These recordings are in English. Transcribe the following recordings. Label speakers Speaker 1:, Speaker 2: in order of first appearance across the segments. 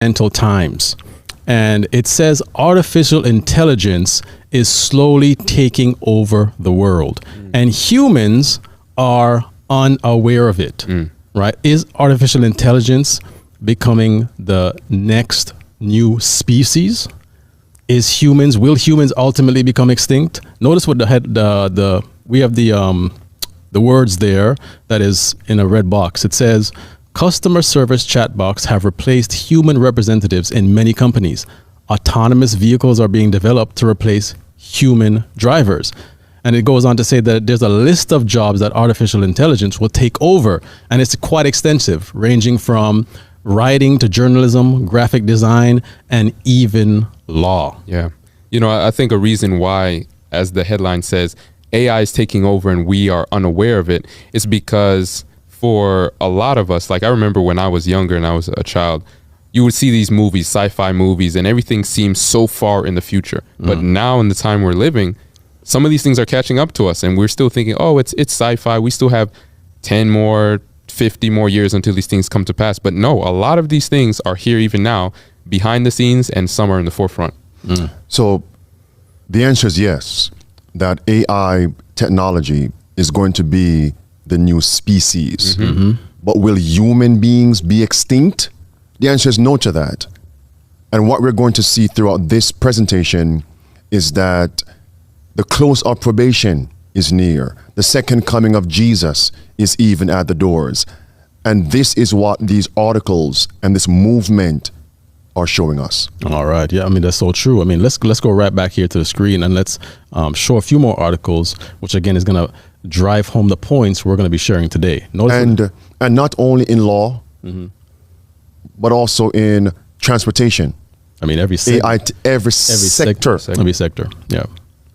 Speaker 1: mental times. And it says artificial intelligence is slowly taking over the world. And humans are unaware of it, right? Is artificial intelligence becoming the next new species? Will humans ultimately become extinct? Notice what we have the words there that is in a red box. It says, customer service chatbots have replaced human representatives in many companies. Autonomous vehicles are being developed to replace human drivers. And it goes on to say that there's a list of jobs that artificial intelligence will take over. And it's quite extensive, ranging from writing to journalism, graphic design, and even law.
Speaker 2: Yeah. I think a reason why, as the headline says, AI is taking over and we are unaware of it is because for a lot of us, like I remember when I was younger and I was a child, you would see these movies, sci-fi movies, and everything seems so far in the future. But now in the time we're living, some of these things are catching up to us and we're still thinking, oh, it's sci-fi. We still have 10 more, 50 more years until these things come to pass. But no, a lot of these things are here even now, behind the scenes, and some are in the forefront.
Speaker 3: So the answer is yes, that AI technology is going to be the new species. But will human beings be extinct? The answer is no to that. And what we're going to see throughout this presentation is that the close of probation is near. The second coming of Jesus is even at the doors. And this is what these articles and this movement are showing us.
Speaker 1: All right. Yeah, I mean, that's so true. I mean, let's go right back here to the screen and let's show a few more articles, which again is going to drive home the points we're going to be sharing today.
Speaker 3: And not only in law, but also in transportation.
Speaker 1: I mean, every sector yeah,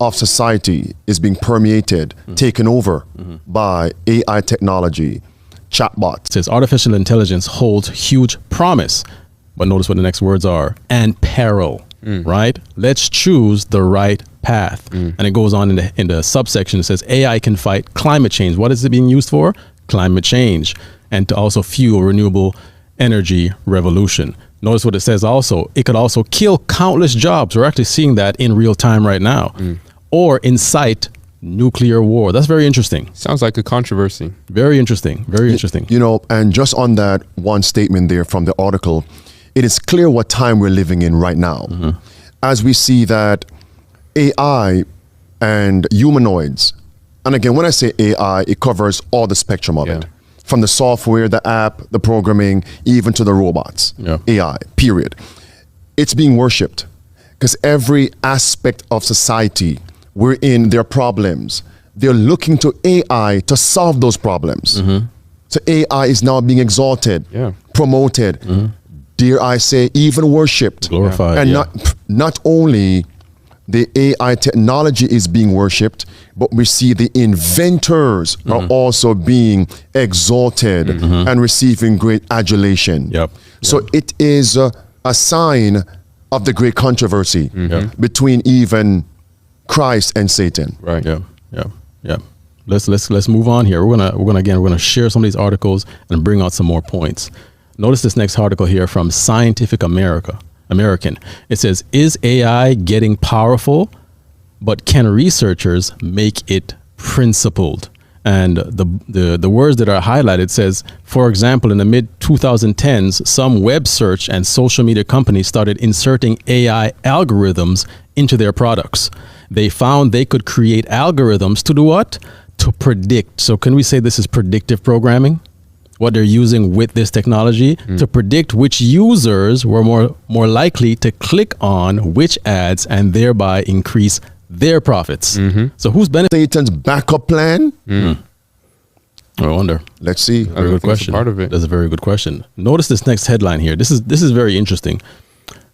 Speaker 3: of society is being permeated, taken over by AI technology, chatbots.
Speaker 1: It says artificial intelligence holds huge promise, but notice what the next words are, and peril, right? Let's choose the right path. And it goes on in the subsection. It says AI can fight climate change. What is it being used for? Climate change, and to also fuel renewable energy revolution. Notice what it says also. It could also kill countless jobs. We're actually seeing that in real time right now. Or incite nuclear war. That's very interesting.
Speaker 2: Sounds like a controversy.
Speaker 1: Very interesting. Very interesting.
Speaker 3: And just on that one statement there from the article, it is clear what time we're living in right now. As we see that AI and humanoids, and again, when I say AI, it covers all the spectrum of it. From the software, the app, the programming, even to the robots. AI, period. It's being worshipped because every aspect of society, we're in their problems. They're looking to AI to solve those problems. So AI is now being exalted, promoted, dare I say, even worshipped.
Speaker 1: Glorified.
Speaker 3: And not only the AI technology is being worshipped, but we see the inventors are also being exalted and receiving great adulation. So it is a sign of the great controversy between even Christ and Satan.
Speaker 2: Right.
Speaker 1: Yeah. Let's move on here. We're gonna share some of these articles and bring out some more points. Notice this next article here from Scientific American. It says, is AI getting powerful, but can researchers make it principled? And the words that are highlighted says, for example, in the mid-2010s, some web search and social media companies started inserting AI algorithms into their products. They found they could create algorithms to do what? To predict. So can we say this is predictive programming? What they're using with this technology to predict which users were more likely to click on which ads and thereby increase their profits. So who's benefiting?
Speaker 3: Satan's backup plan?
Speaker 1: I wonder.
Speaker 3: Let's see.
Speaker 1: Very good question.
Speaker 2: Part of it.
Speaker 1: That's a very good question. Notice this next headline here. This is very interesting.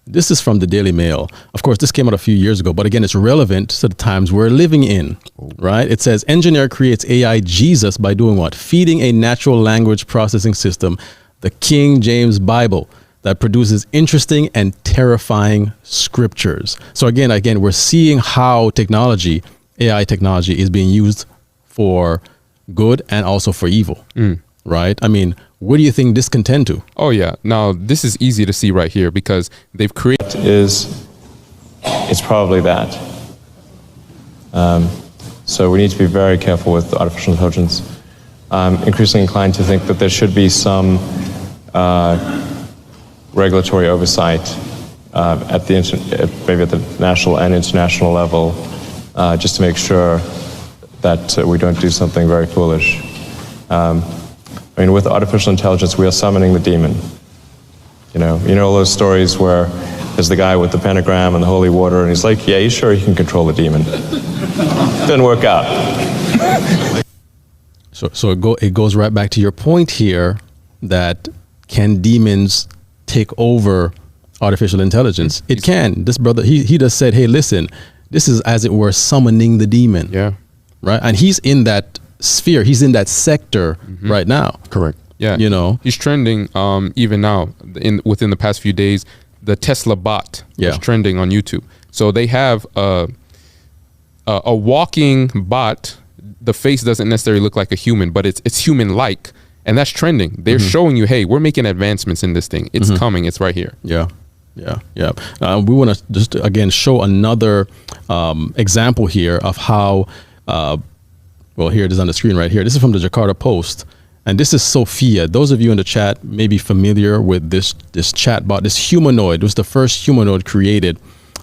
Speaker 1: This is from the Daily Mail. Of course, this came out a few years ago, but again, it's relevant to the times we're living in, right? It says, engineer creates AI Jesus by doing what? Feeding a natural language processing system, the King James Bible, that produces interesting and terrifying scriptures. So again, we're seeing how AI technology is being used for good and also for evil. right? I mean, where do you think this can tend to?
Speaker 2: Oh yeah. Now this is easy to see right here because they've created.
Speaker 4: It's probably that. So we need to be very careful with artificial intelligence. I'm increasingly inclined to think that there should be some regulatory oversight maybe at the national and international level, just to make sure that we don't do something very foolish. I mean, with artificial intelligence, we are summoning the demon. You know all those stories where there's the guy with the pentagram and the holy water, and he's like, yeah, he's sure he can control the demon. Didn't work out.
Speaker 1: So it goes right back to your point here that can demons take over artificial intelligence? It can. This brother, he just said, hey, listen, this is as it were summoning the demon.
Speaker 2: Yeah.
Speaker 1: Right? And he's in that sphere. He's in that sector right now.
Speaker 3: Correct.
Speaker 2: Yeah.
Speaker 1: You know?
Speaker 2: He's trending even now within the past few days. The Tesla bot is trending on YouTube. So they have a walking bot. The face doesn't necessarily look like a human, but it's human-like, and that's trending. They're showing you, hey, we're making advancements in this thing. It's coming. It's right here.
Speaker 1: Yeah. We want to just again show another example here of how. Well, here it is on the screen right here. This is from the Jakarta Post. And this is Sophia. Those of you in the chat may be familiar with this chatbot, this humanoid. It was the first humanoid created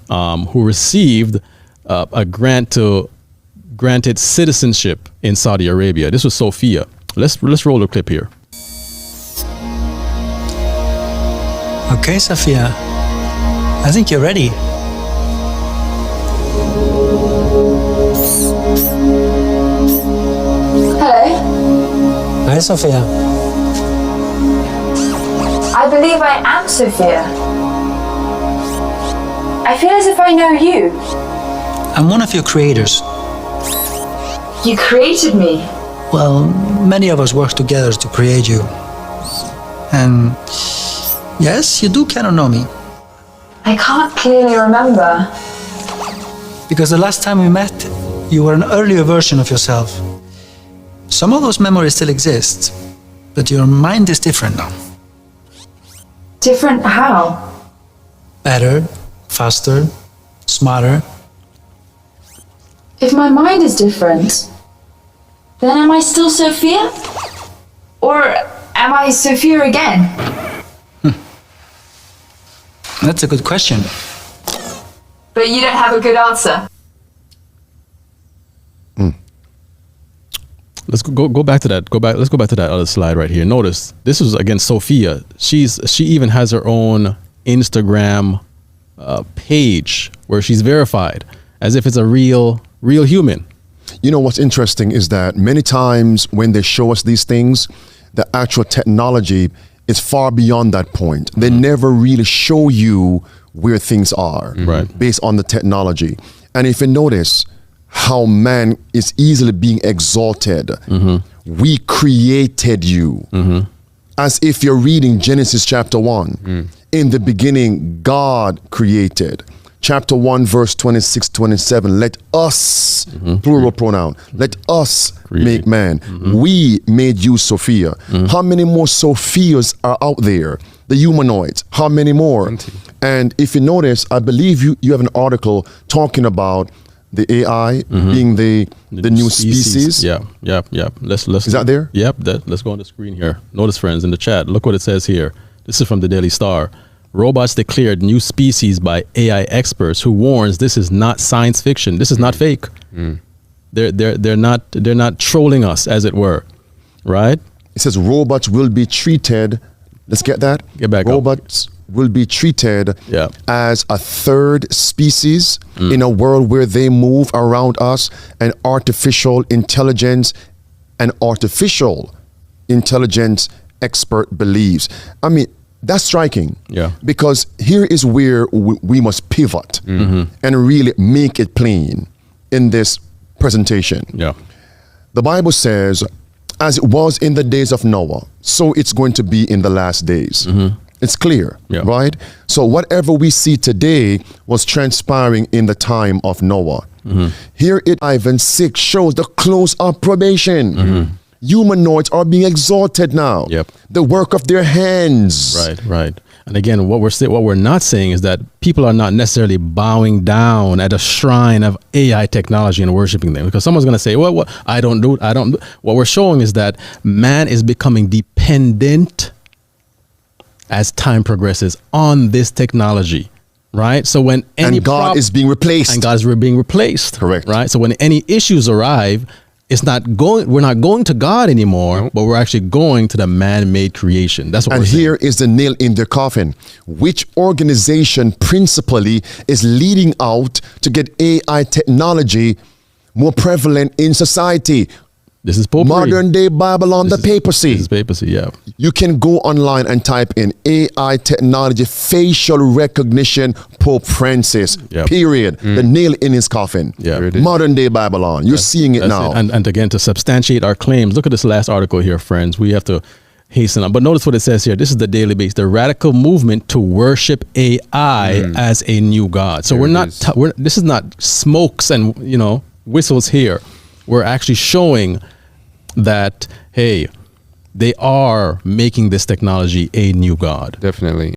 Speaker 1: who received a granted citizenship in Saudi Arabia. This was Sophia. Let's roll the clip here.
Speaker 5: Okay, Sophia. I think you're ready.
Speaker 6: Hello.
Speaker 5: Hi, Sophia.
Speaker 6: I believe I am Sophia. I feel as if I know you.
Speaker 5: I'm one of your creators.
Speaker 6: You created me.
Speaker 5: Well, many of us work together to create you. And yes, you do kind of know me.
Speaker 6: I can't clearly remember.
Speaker 5: Because the last time we met, you were an earlier version of yourself. Some of those memories still exist, but your mind is different now.
Speaker 6: Different how?
Speaker 5: Better, faster, smarter.
Speaker 6: If my mind is different, then am I still Sophia? Or am I Sophia again?
Speaker 5: That's a good question.
Speaker 6: But you don't have a good answer.
Speaker 1: Let's go back to that. Let's go back to that other slide right here. Notice this is again Sophia. She even has her own Instagram page where she's verified as if it's a real human.
Speaker 3: You know what's interesting is that many times when they show us these things, the actual technology is far beyond that point. They never really show you where things are based on the technology. And if you notice how man is easily being exalted, we created you. As if you're reading Genesis chapter 1. In the beginning, God created. Chapter 1, verse 26, 27, let us, plural pronoun, let us make man. We made you Sophia. How many more Sophias are out there? The humanoids, how many more? Plenty. And if you notice, I believe you have an article talking about the AI being the new species.
Speaker 1: Yeah. Let's
Speaker 3: Is that there?
Speaker 1: Yep. Let's go on the screen here. Notice, friends, in the chat, look what it says here. This is from the Daily Star. Robots declared new species by AI experts who warns this is not science fiction. This is not fake. They're not trolling us, as it were, right?
Speaker 3: It says robots will be treated. Let's get that.
Speaker 1: Get back.
Speaker 3: Robots will be treated as a third species in a world where they move around us, and artificial intelligence expert believes. I mean, that's striking. Yeah. Because here is where we must pivot and really make it plain in this presentation.
Speaker 1: Yeah.
Speaker 3: The Bible says, as it was in the days of Noah, so it's going to be in the last days. It's clear, right? So whatever we see today was transpiring in the time of Noah. Here in Ivan 6 shows the close of probation. Humanoids are being exalted now.
Speaker 1: Yep.
Speaker 3: The work of their hands.
Speaker 1: Right. And again, what we're not saying is that people are not necessarily bowing down at a shrine of AI technology and worshiping them, because someone's going to say, well, what I don't do. What we're showing is that man is becoming dependent as time progresses on this technology, right? So when any
Speaker 3: And God is being replaced.
Speaker 1: and God is being replaced,
Speaker 3: Correct.
Speaker 1: right? So when any issues arrive, we're not going to God anymore, but we're actually going to the man-made creation. That's what
Speaker 3: And
Speaker 1: we're saying.
Speaker 3: here is the nail in the coffin. Which organization principally is leading out to get AI technology more prevalent in society?
Speaker 1: This is potpourri.
Speaker 3: Modern day Babylon, the papacy.
Speaker 1: This is papacy, yeah.
Speaker 3: You can go online and type in AI technology, facial recognition, Pope Francis,
Speaker 1: Yep.
Speaker 3: period. The nail in his coffin.
Speaker 1: Yeah.
Speaker 2: There it is.
Speaker 3: Modern day Babylon. You're seeing it
Speaker 1: That's
Speaker 3: now.
Speaker 1: it. And again, to substantiate our claims, look at this last article here, friends. We have to hasten up. But notice what it says here. This is the Daily Base, the radical movement to worship AI as a new God. So
Speaker 2: There
Speaker 1: we're
Speaker 2: it
Speaker 1: not,
Speaker 2: is.
Speaker 1: this is not smokes and, whistles here. We're actually showing that, hey, they are making this technology a new God.
Speaker 2: Definitely.